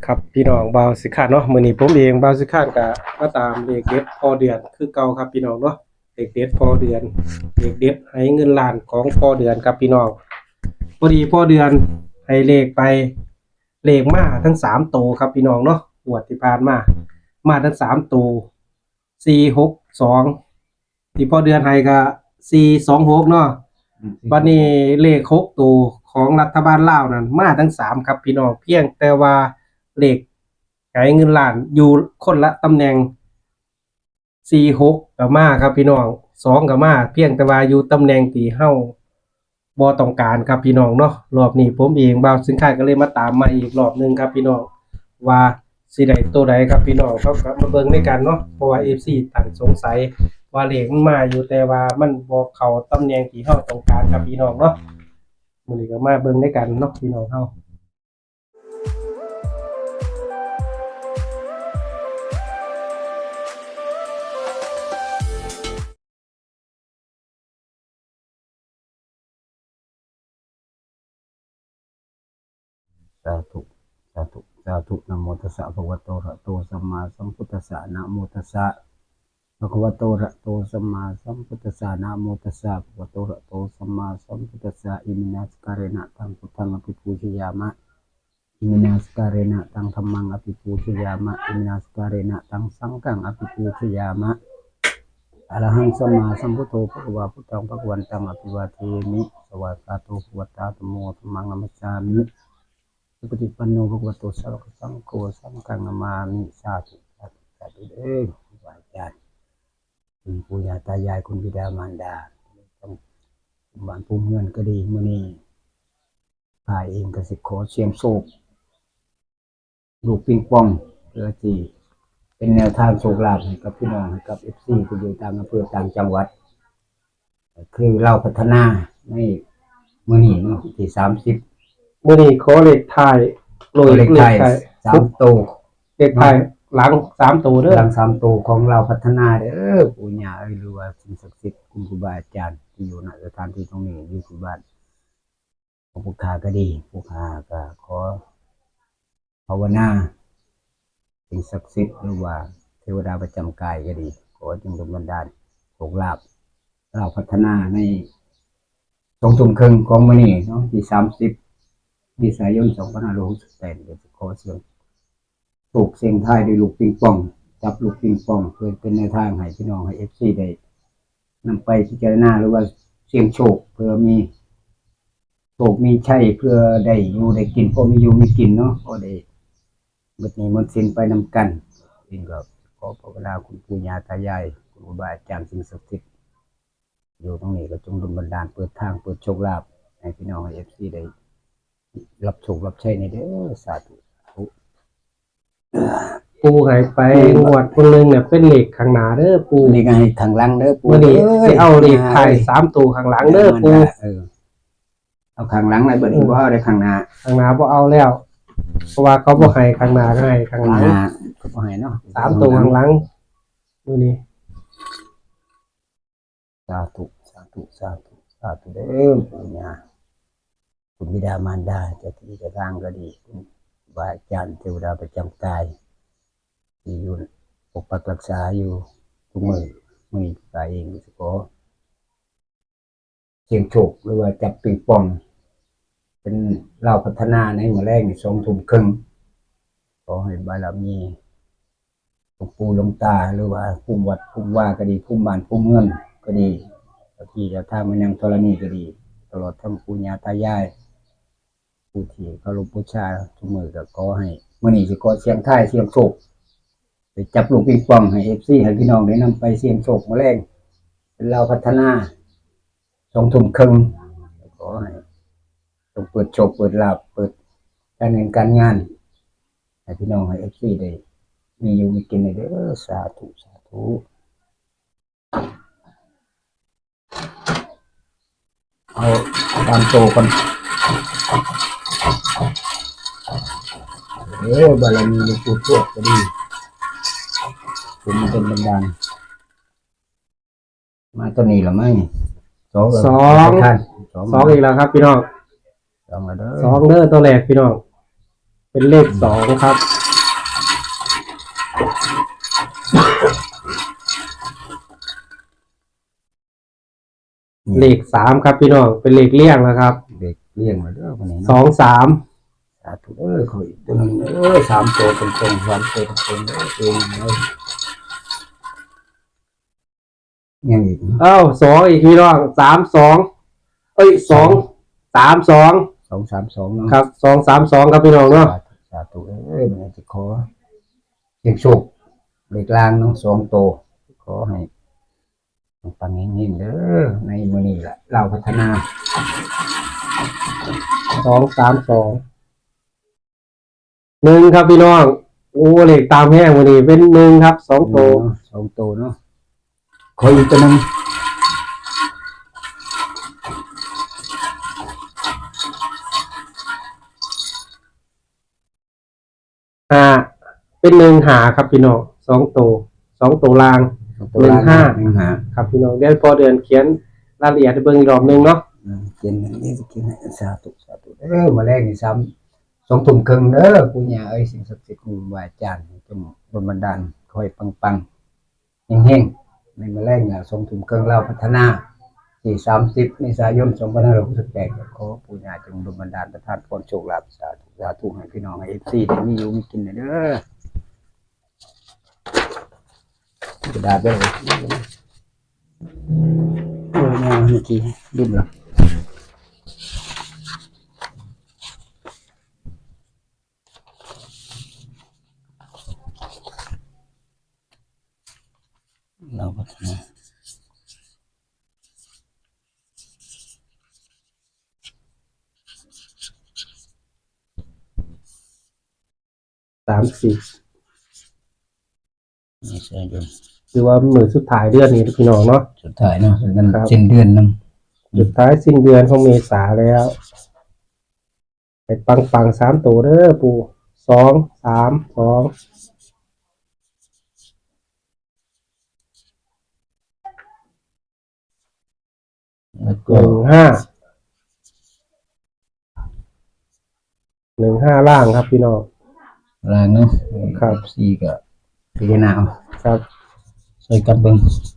ครับพี่น้องบาวสิคาดเนาะมื้อนี้ผมเองบาวสิคาดก็มาตามเลขเด็ดพอเดือนคือเก่าครับพี่น้องเนาะเลขเด็ดพอเดือนเลขเด็ดให้เงินล้านของพอเดือนครับพี่น้องพอดีพอเดือนให้เลขไปเลขมาทั้ง3ตัวครับพี่น้องเนาะงวดที่ผ่านมาทั้ง3ตัว462ที่พอเดือนให้ก็426เนาะบัดนี้เลข6ตัวของรัฐบาลลาวนั่นมาทั้ง3ครับพี่น้องเพียงแต่ว่าเลขหายเงินล้านอยู่คนละตำแหน่ง46ก็มาครับพี่น้อง2ก็มาเพียงแต่ว่าอยู่ตำแหน่งที่เฮาบ่ต้องการครับพี่น้องเนาะรอบนี้ผมเองบ่าวสินค้าก็เลยมาตามมาอีกรอบนึงครับพี่น้องว่าสิได้ตัวใดครับพี่น้องเขาก็มาเบิ่งด้วยกันเนาะเพราะว่า FC ตั้งสงสัยว่าเลขมันมาอยู่แต่ว่ามันบ่เข้าตำแหน่งที่เฮาต้องการครับพี่น้องเนาะมื้อนี้ก็มาเบิ่งด้วยกันเนาะพี่น้องเฮาสาธุสาธุสาธุนะโมตัสสะภะคะวะโตอะระหะโตสัมมาสัมพุทธัสสะนะโมตัสสะภะคะวะโตอะระหะโตสัมมาสัมพุทธัสสะนะโมตัสสะภะคะวะโตอะระหะโตสัมมาสัมพุทธัสสะอิมินาสการะนะตังพุทธังอภิปูชยามะอิมินาสการะนะตังธัมมังอภิปูชยามะอิมินาสการะนะตังสังฆังอภิปูชยามะอะระหังสัมมาสัมพุทโธภะคะวะพุทธังภะคะวันตังอภิวาเทมิสวากขาโตภะคะวะตาธัมโมธัมมังนัมมัสสามิสุปฏิปันโนภะคะวะโตสาวกสังโฆสังฆังนามามิสาธุสาธุสาธุเด้อครูบาอาจารย์คุณปู่ย่าตายายคุณบิดามารดาต้องบ้านภูมิเงินก็ดีมื้อนี้พาเองก็สิขอเสียงโชคลูกปิงปองเพื่อที่เป็นแนวทางโชคลาภให้กับพี่น้องให้กับ FC ที่อยู่ตามอำเภอต่างจังหวัดคือเราพัฒนาในมื้อนี้เนาะที่30มื้อนี้ขอเลขท้ายเลขไทย3ตัวเลขท้ายหลัง3ตัวเด้อหลัง3ตัวของเราพัฒนาเด้อปู่ย่าหรือว่าสิ่งศักดิ์สิทธิ์คุณครูบาอาจารย์ที่อยู่ณสถานที่ตรงนี้อยู่ที่บ้านของผู้ค้าก็ดีผู้ค้าก็ขอภาวนาสิ่งศักดิ์สิทธิ์หรือว่าเทวดาประจำกายก็ดีขอจงดลบันดาลโชคลาภเราพัฒนาใน2 ทุ่มครึ่งของมื้อนี้เนาะที่30เมษายน2568เดี๋ยวจะขอเสียงโชคเสียงทายด้วยลูกปิงปองจับลูกปิงปองเพื่อเป็นแนวทางให้พี่น้องให้ FC ได้นำไปพิจารณาหรือว่าเสี่ยงโชคเพื่อมีโชคมีชัยเพื่อได้อยู่ได้กินพอมีอยู่มีกินเนาะก็ได้หมดนี้หมดสิ้นไปนำกันเองก็ขอภาวนาคุณปู่ย่าตายายคุณครูบาอาจารย์สิ่งศักดิ์สิทธิ์อยู่ตรงนี้ก็จงดลบันดาลเปิดทางเปิดโชคลาภให้พี่น้องให้ FC ได้รับโชครับชัยในเด้อสาธุปูหายไปงวดคนนึงเนี่ยเป็นเลขข้างหน้าเด้อปูนี่ก็ให้ทางหลังเด้อปู่มื้อนี้สิเอาเลขท้าย3ตัวข้างหลังเด้อปูเอาข้างหลังเลยบัดนี้บ่เอาได้ข้างหน้าข้างหน้าบ่เอาแล้วเพราะว่าเขาบ่ให้ข้างหน้าก็ให้ข้างหลังก็บ่ให้เนาะ3ตัวข้างหลังมื้อนี้สาธุสาธุสาธุสาธุเด้อปู่ย่าคุณบิดามารดาเจ้าที่เจ้าทางก็ดีคุณบาอาจารย์เทวดาประจำกายที่อยู่ปกปักรักษาอยู่ทุกมื้อมื้อนี้ก็เองสิขอเสี่ยงโชคหรือว่าจับปิงปองเป็นเราพัฒนาในมื้อแรกนี่2 ทุ่มครึ่งขอให้บารมีหลวงปู่หลวงตาหรือว่าภูมิวัดภูมิว่าก็ดีภูมิบ้านภูมิเมืองก็ดีเจ้าที่เจ้าทางแม่นางธรณีก็ดีตลอดทั้งปู่ย่าตายายผู้ที่เคารพบูชาทุกมื้อก็ขอให้มื้อนี้สิขอเสียงทายเสียงโชคไปจับลูกปิงปองให้ FC ให้พี่น้องได้นำไปเสี่ยงโชคมื้อแรกเป็นเราพัฒนา2 ทุ่มครึ่งขอให้ต้องเปิดโชคเปิดลาภเปิดการเงินการงานให้พี่น้องให้ FC ได้มีอยู่มีกินเด้อสาธุสาธุเอาตามโตกันบารมีหลวงปู่ทวดก็ดีผมเป็นบันดาลมาตัวนี้หรือไม่2อีกแล้วครับพี่น้อง2แล้วเด้อ2เด้อตัวแรกพี่น้อง เป็นเลขสองครับเลขสามครับพี่น้องเป็นเลขเลี่ยงนะครับ เด็กเลี้ยงมาเด้อคนนี้ สอ เนาะ งสาม สาธุขออีกตัวนึงสามตัวตรงๆสามตัวตรงๆเองเลยยังอีก เอ้าสองอีกพี่น้องสามสองสองสามสอง 232เนาะ ครับสองสามสองครับพี่น้องเนาะ สาธุมันจะขอเสียงโชคเลขล่างเนาะ2ตัวขอให้ปังเฮงๆเด้อในมื้อนี้ล่ะเราพัฒนา สองสามสองหนึ่งครับพี่น้องโอ้เลขตามแห้งวันนี้เป็นหนึ่งครับสองตัว 2ตัวเนาะขออีกตัวนึง ห้าเป็นหนึ่งหาครับพี่น้องสองตัวล่าง ตัวล่าง 15 ครับพี่น้องเดี๋ยวพอเดือนเขียนรายละเอียดให้เบิ่งอีกรอบหนึงเนาะ เขียนอย่างนี้สิเขียนให้สาธุมาแรกนี่ซ้ำ2 ทุ่มครึ่งเด้อปู่ย่าเอ้ยสิ่งศักดิ์สิทธิ์ครูบาอาจารย์จงดลบันดาลคอยปังๆเฮงๆในมาแรกน่ะ2 ทุ่มครึ่งเราพัฒนาที่30เมษายน2568ขอปู่ย่าจงดลบันดาลประทานพรโชคลาภสาธุให้พี่น้อง FC ได้มีอยู่มีกินเด้อกระดาษเด้อเมื่อกี้ดิ้นเหรอเราพัฒนา 30 ไม่ใช่ยน คือว่ามื้อสุดท้ายเดือนนี้พี่น้องเนาะ สุดท้ายเนาะมัน ครับ สิ้นเดือนนำ สุดท้ายสิ้นเดือนของเมษาแล้วให้ปังสามตัวเด้อปู่สองสามสอง แล้ว ห ก็ นึ่งห้าล่างครับพี่น้อง ล่างเนาะ ครับ สี่ก็พิจารณาเอา ครับ ช่วยกันเบิ่ง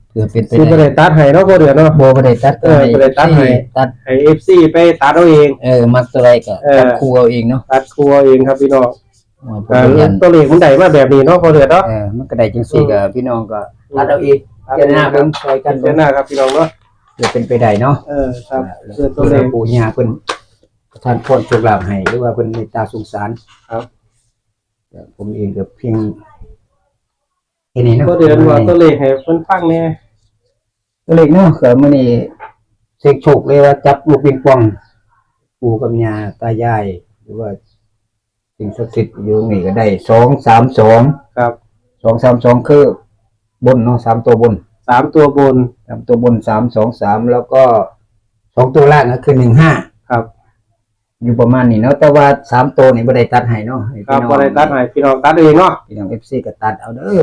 เพื่อเป็นไป ที่บ่ได้ตัดให้เนาะพอเดือนเนาะ บ่ได้ตัด บ่ได้ตัดให้ ตัด ให้ FC ไปตัดเอาเอง มักตัวใดก็ตัดคู่เอาเองเนาะ ตัดครัวเองครับพี่น้อง ว่าผ อ่าม ยัน ตัวเลขมันได้มาแบบนี้เนาะพอเดือนเนาะ มันก็ได้จังซี่ก็พี่น้องก็ตัดเอาเองพิจารณาเบิ่งช่วยกัน เดื เบิ่ อง นหน้าครับพี่น้องเนาะ เพื่อเป็นไปได้เนาะ ครับ แล้ว เพื่อตั ตัว ว เล เล ข ขปู่ย่าเพิ่นประทานพรโชคลาภให้หรือว่าเพิ่นเมตตาสงสาร ครับ แต่ผมเองก็เพียงแค่นี้เนาะ พอเดือนว่าตัวเลขให้เพิ่นฟังแน่ ตัวเลขเนาะก็มื้อนี้เสกโชคเลยว่าจับลูกปิงปองปู่กับย่าตายายหรือว่าสิ่งศักดิ์สิทธิ์อยู่นี่ก็ได้232ครับ 232คือบนเนาะ3ตัวบน 3ตัวบน 3ตัวบน323แล้วก็2ตัวล่างก็คือ15ครับ อยู่ประมาณนี้เนาะแต่ว่า3ตัวนี่บ่ได้ตัดให้เนาะให้ ครับ พี่น้อง บ่ได้ตัดให้พี่น้องตัดเองเนาะ พี่น้อง FC ก็ตัดเอาเด้อ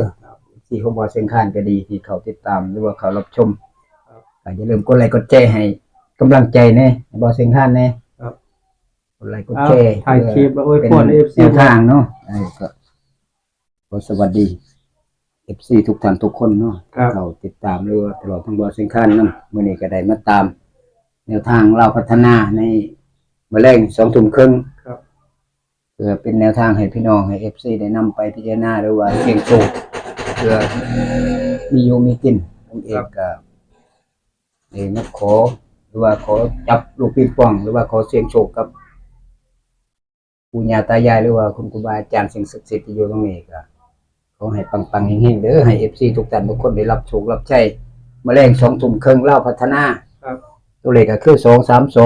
FC ของบ่เชียงคานก็ดีที่เขาติดตามหรือว่าเขารับชมก็อย่าลืมกดไลค์กดแชร์ให้กำลังใจแน่บ่เชียงคานแน่ ครับ กดไลค์กดแชร์ ถ่ายคลิปแล้วโอ้ย เป็น พวก FC แนวทางเนาะก็ขอสวัสดี FC ทุกท่านทุกคนเนาะ ครับ เขาติดตามหรือว่าตลอดทั้งบ่เชียงคานนำมื้อนี้ก็ได้มาตาม แนวทางเราพัฒนาในมื้อแลง2 ทุ่มครึ่ง ครับ เพื่อเป็นแนวทางให้พี่น้องให้ FC ได้นำไปพิจารณาหรือว่าเสี่ยงโชคเพื่อมีอยู่มีกินผมเองก็ได้มาขอหรือว่าขอจับลูกปิงปองหรือว่าขอเสี่ยงโชคกับปู่ย่าตายายหรือว่าคุณครูบาอาจารย์สิ่งศักดิ์สิทธิ์ที่อยู่ตรงนี้ก็ขอให้ปังๆเฮงๆเด้อให้ FC ทุกท่านทุกคนได้รับโชครับชัยมื้อแลง2 ทุ่มครึ่งเล่าพัฒนา ครับ ตัวเลขก็คือ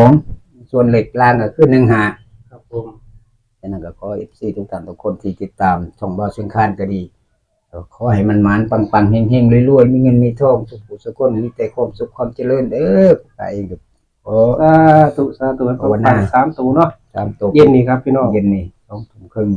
232ส่วนเลขล่างก็คือ15ครับผม ฉะนั้นก็ขอ FC ทุกท่านทุกคนที่ติดตามช่องบ่าวเชียงคานก็ดีก็ขอให้มันหมานปังๆเฮงๆรวยๆมีเงินมีทองสุขสุขคนมีแต่ความสุขความเจริญเด้อไปเองก็ขอ สาธุให้ ภาวนา ปัง3ตัวเนาะ ตามตัว เย็นนี้ครับพี่น้อง เย็นนี่2 ทุ่มครึ่ง